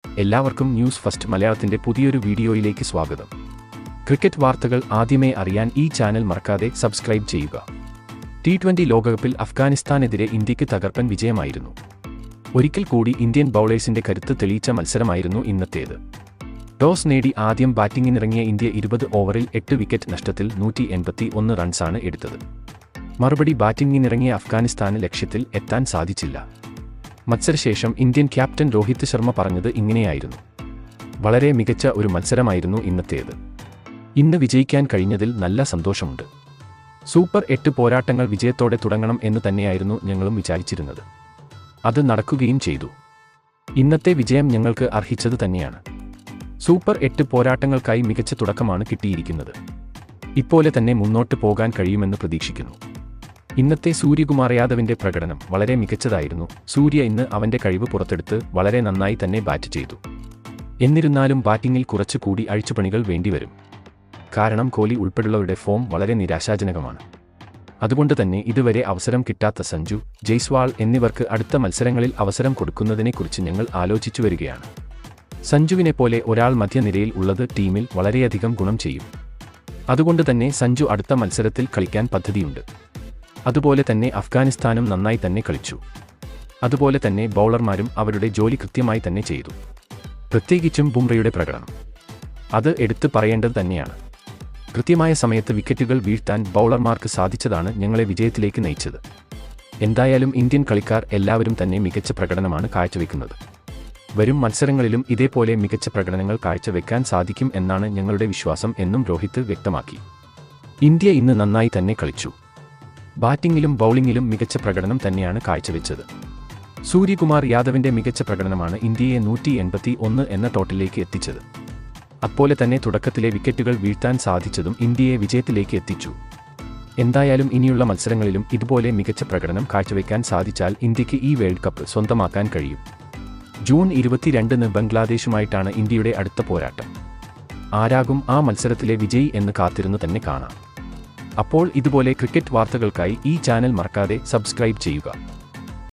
എല്ലാവർക്കും news first മലയാളത്തിന്റെ പുതിയൊരു വീഡിയോയിലേക്ക് സ്വാഗതം. ക്രിക്കറ്റ് വാർത്തകൾ ആദ്യമേ അറിയാൻ ഈ ചാനൽ മറക്കാതെ സബ്സ്ക്രൈബ് ചെയ്യുക. T20 ലോകകപ്പിൽ അഫ്ഗാനിസ്ഥാനെതിരെ ഇന്ത്യക്ക് തകർപ്പൻ വിജയമായിരുന്നു. ഒരിക്കൽ കൂടി ഇന്ത്യൻ ബൗളേഴ്സിന്റെ കരുത്ത് തെളിയിച്ച മത്സരമായിരുന്നു ഇന്നത്തേത്. ടോസ് നേടി ആദ്യം ബാറ്റിംഗിനിറങ്ങിയ ഇന്ത്യ 20 ഓവറിൽ 8 വിക്കറ്റ് നഷ്ടത്തിൽ 181 റൺസാണ് എടുത്തത്. മറുപടി ബാറ്റിംഗിനിറങ്ങിയ അഫ്ഗാനിസ്ഥാന് ലക്ഷ്യത്തിൽ എത്താൻ സാധിച്ചില്ല. മത്സരശേഷം ഇന്ത്യൻ ക്യാപ്റ്റൻ രോഹിത് ശർമ്മ പറഞ്ഞത് ഇങ്ങനെയായിരുന്നു: വളരെ മികച്ച ഒരു മത്സരമായിരുന്നു ഇന്നത്തേത്. ഇന്ന് വിജയിക്കാൻ കഴിഞ്ഞതിൽ നല്ല സന്തോഷമുണ്ട്. സൂപ്പർ 8 പോരാട്ടങ്ങൾ വിജയത്തോടെ തുടങ്ങണം എന്ന് തന്നെയായിരുന്നു ഞങ്ങളും വിചാരിച്ചിരുന്നത്. അത് നടക്കുകയും ചെയ്തു. ഇന്നത്തെ വിജയം ഞങ്ങൾക്ക് അർഹിച്ചത് തന്നെയാണ്. സൂപ്പർ 8 പോരാട്ടങ്ങൾക്കായി മികച്ച തുടക്കമാണ് കിട്ടിയിരിക്കുന്നത്. ഇപ്പോലെ തന്നെ മുന്നോട്ട് പോകാൻ കഴിയുമെന്ന് പ്രതീക്ഷിക്കുന്നു. ഇന്നത്തെ സൂര്യകുമാർ യാദവിന്റെ പ്രകടനം വളരെ മികച്ചതായിരുന്നു. സൂര്യ ഇന്ന് അവന്റെ കഴിവ് പുറത്തെടുത്ത് വളരെ നന്നായി തന്നെ ബാറ്റ് ചെയ്തു. എന്നിരുന്നാലും ബാറ്റിംഗിൽ കുറച്ചുകൂടി അഴിച്ചുപണികൾ വേണ്ടിവരും. കാരണം കോഹ്ലി ഉൾപ്പെടെയുള്ളവരുടെ ഫോം വളരെ നിരാശാജനകമാണ്. അതുകൊണ്ട് തന്നെ ഇതുവരെ അവസരം കിട്ടാത്ത സഞ്ജു, ജയ്സ്വാൾ എന്നിവർക്ക് അടുത്ത മത്സരങ്ങളിൽ അവസരം കൊടുക്കുന്നതിനെക്കുറിച്ച് ഞങ്ങൾ ആലോചിച്ചു വരികയാണ്. സഞ്ജുവിനെ പോലെ ഒരാൾ മധ്യനിരയിൽ ഉള്ളത് ടീമിൽ വളരെയധികം ഗുണം ചെയ്യും. അതുകൊണ്ട് തന്നെ സഞ്ജു അടുത്ത മത്സരത്തിൽ കളിക്കാൻ പദ്ധതിയുണ്ട്. അതുപോലെ തന്നെ അഫ്ഗാനിസ്ഥാനും നന്നായി തന്നെ കളിച്ചു. അതുപോലെ തന്നെ ബൗളർമാരും അവരുടെ ജോലി കൃത്യമായി തന്നെ ചെയ്തു. പ്രത്യേകിച്ചും ബുംറയുടെ പ്രകടനം അത് എടുത്തു പറയേണ്ടത് തന്നെയാണ്. കൃത്യമായ സമയത്ത് വിക്കറ്റുകൾ വീഴ്ത്താൻ ബൗളർമാർക്ക് സാധിച്ചതാണ് ഞങ്ങളെ വിജയത്തിലേക്ക് നയിച്ചത്. എന്തായാലും ഇന്ത്യൻ കളിക്കാർ എല്ലാവരും തന്നെ മികച്ച പ്രകടനമാണ് കാഴ്ചവെക്കുന്നത്. വരും മത്സരങ്ങളിലും ഇതേപോലെ മികച്ച പ്രകടനങ്ങൾ കാഴ്ചവെക്കാൻ സാധിക്കും എന്നാണ് ഞങ്ങളുടെ വിശ്വാസം എന്നും രോഹിത് വ്യക്തമാക്കി. ഇന്ത്യ ഇന്ന് നന്നായി തന്നെ കളിച്ചു. ബാറ്റിംഗിലും ബൗളിംഗിലും മികച്ച പ്രകടനം തന്നെയാണ് കാഴ്ചവെച്ചത്. സൂര്യകുമാർ യാദവിന്റെ മികച്ച പ്രകടനമാണ് ഇന്ത്യയെ 181 എന്ന ടോട്ടലിലേക്ക് എത്തിച്ചത്. അതുപോലെ തന്നെ തുടക്കത്തിലെ വിക്കറ്റുകൾ വീഴ്ത്താൻ സാധിച്ചതും ഇന്ത്യയെ വിജയത്തിലേക്ക് എത്തിച്ചു. എന്തായാലും ഇനിയുള്ള മത്സരങ്ങളിലും ഇതുപോലെ മികച്ച പ്രകടനം കാഴ്ചവെക്കാൻ സാധിച്ചാൽ ഇന്ത്യക്ക് ഈ വേൾഡ് കപ്പ് സ്വന്തമാക്കാൻ കഴിയും. ജൂൺ 22-ന് ബംഗ്ലാദേശുമായിട്ടാണ് ഇന്ത്യയുടെ അടുത്ത പോരാട്ടം. ആരാകും ആ മത്സരത്തിലെ വിജയി എന്ന് കാത്തിരുന്ന് തന്നെ കാണാം. അപ്പോൾ ഇതുപോലെ ക്രിക്കറ്റ് വാർത്തകൾക്കായി ഈ ചാനൽ മറക്കാതെ സബ്സ്ക്രൈബ് ചെയ്യുക.